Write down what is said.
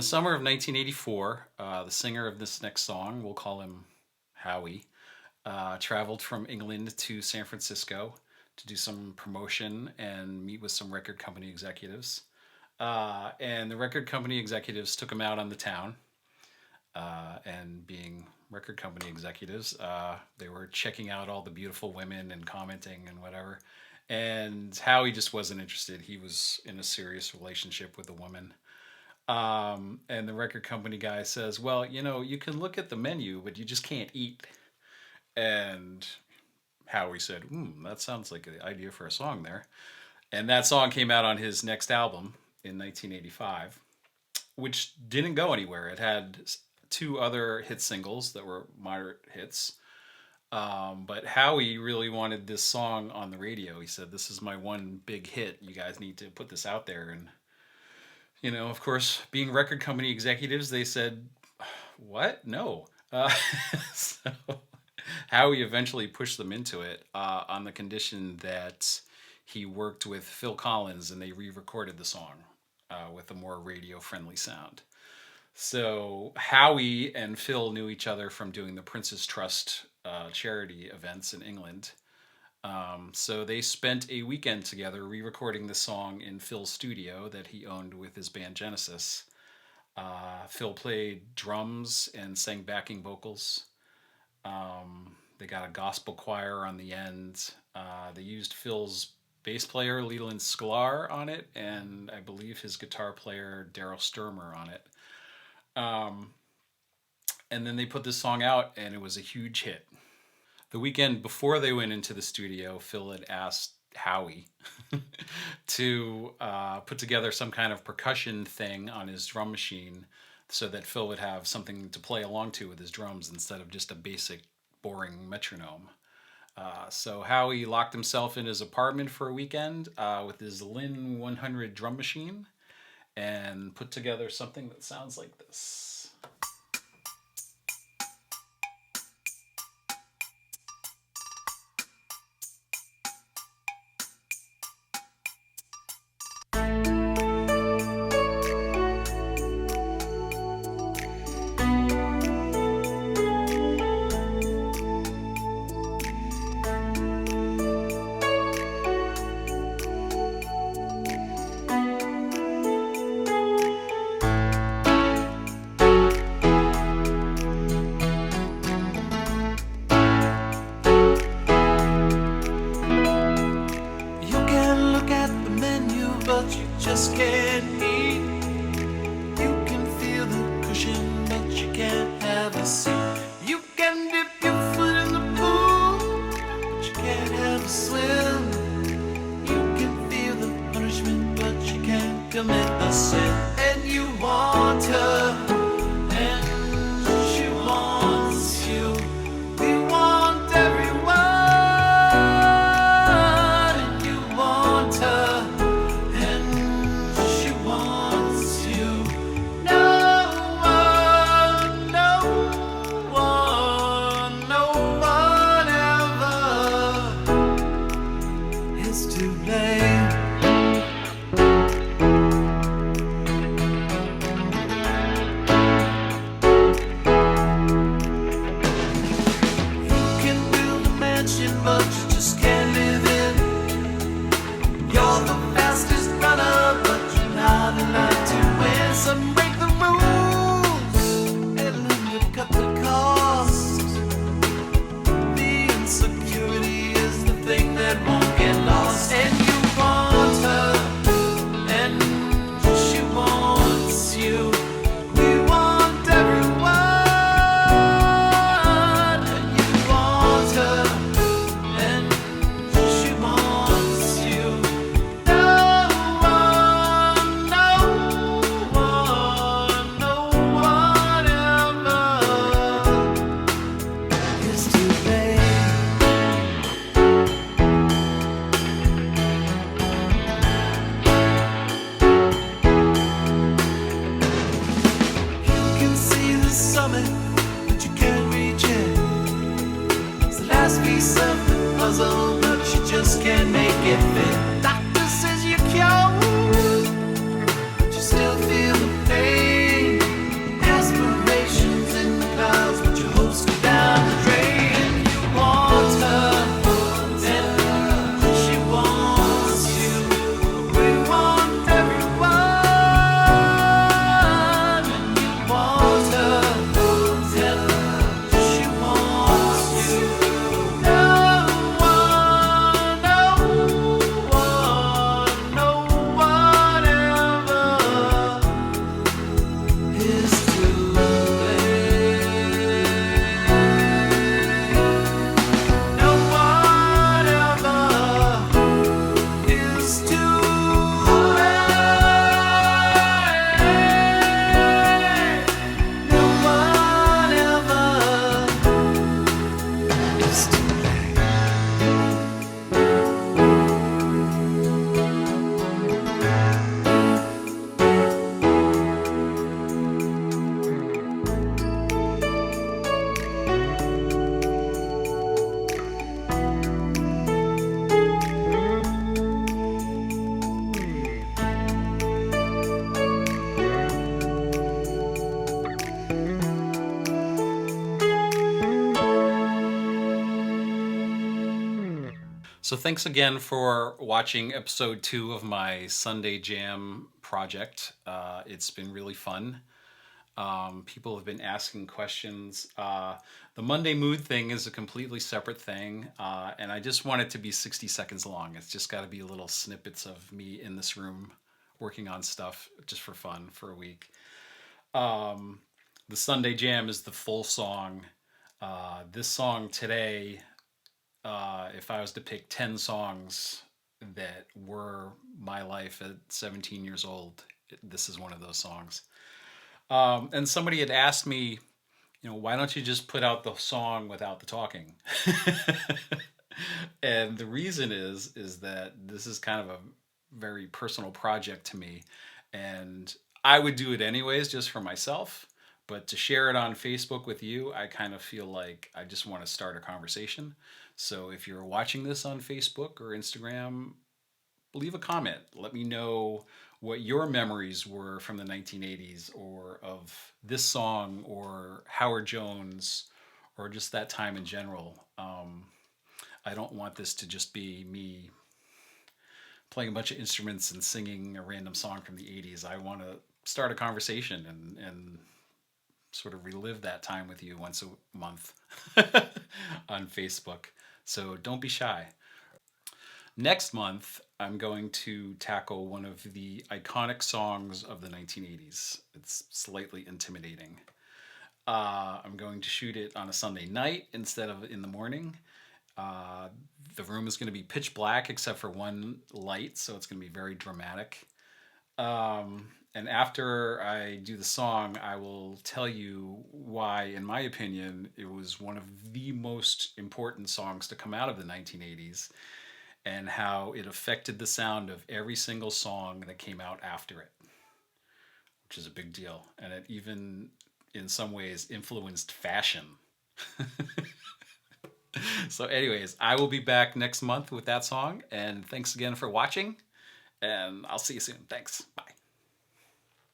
summer of 1984, the singer of this next song, we'll call him Howie, traveled from England to San Francisco to do some promotion and meet with some record company executives. And the record company executives took him out on the town. And being record company executives, they were checking out all the beautiful women and commenting and whatever. And Howie just wasn't interested. He was in a serious relationship with a woman. And the record company guy says, "Well, you can look at the menu, but you just can't eat." And Howie said, that sounds like an idea for a song there. And that song came out on his next album in 1985, which didn't go anywhere. It had two other hit singles that were moderate hits. But Howie really wanted this song on the radio. He said, "This is my one big hit. You guys need to put this out there." And, of course, being record company executives, they said, "What? No." So Howie eventually pushed them into it on the condition that he worked with Phil Collins and they re recorded the song with a more radio friendly sound. So Howie and Phil knew each other from doing the Prince's Trust charity events in England. So they spent a weekend together re-recording the song in Phil's studio that he owned with his band Genesis. Phil played drums and sang backing vocals. They got a gospel choir on the end. They used Phil's bass player Leland Sklar on it, and I believe his guitar player Daryl Sturmer on it. And then they put this song out, and it was a huge hit. The weekend before they went into the studio, Phil had asked Howie to put together some kind of percussion thing on his drum machine so that Phil would have something to play along to with his drums instead of just a basic, boring metronome. So Howie locked himself in his apartment for a weekend with his Linn 100 drum machine and put together something that sounds like this. Just can't eat. You can feel the cushion, but you can't have a seat. You can dip your foot in the pool, but you can't have a swim. You can feel the punishment, but you can't commit the sin. And you want her, and she wants you. We want everyone, and you want her. But you just can't live in. You're the fastest runner, but you're not allowed to win. Some break the rules and learn to cut the cost. The insecurity is the thing that won't get lost. And you want her, and she wants you. We want everyone, and you want her. But you can't reach it. It's the last piece of the puzzle, but you just can't make it fit. Doctor says you're cured, but you still feel the pain. it's too late. So thanks again for watching episode 2 of my Sunday Jam project. It's been really fun. People have been asking questions. The Monday Mood thing is a completely separate thing, and I just want it to be 60 seconds long. It's just got to be little snippets of me in this room working on stuff just for fun for a week. The Sunday Jam is the full song. This song today, if I was to pick 10 songs that were my life at 17 years old, this is one of those songs. And somebody had asked me, why don't you just put out the song without the talking? And the reason is that this is kind of a very personal project to me, and I would do it anyways just for myself, but to share it on Facebook with you, I kind of feel like I just want to start a conversation. So if you're watching this on Facebook or Instagram, leave a comment. Let me know what your memories were from the 1980s, or of this song, or Howard Jones, or just that time in general. I don't want this to just be me playing a bunch of instruments and singing a random song from the 80s. I want to start a conversation and sort of relive that time with you once a month on Facebook. So don't be shy. Next month, I'm going to tackle one of the iconic songs of the 1980s. It's slightly intimidating. I'm going to shoot it on a Sunday night instead of in the morning. The room is going to be pitch black except for one light, so it's going to be very dramatic. And after I do the song, I will tell you why, in my opinion, it was one of the most important songs to come out of the 1980s, and how it affected the sound of every single song that came out after it, which is a big deal. And it even, in some ways, influenced fashion. So anyways, I will be back next month with that song, and thanks again for watching, and I'll see you soon. Thanks. Bye.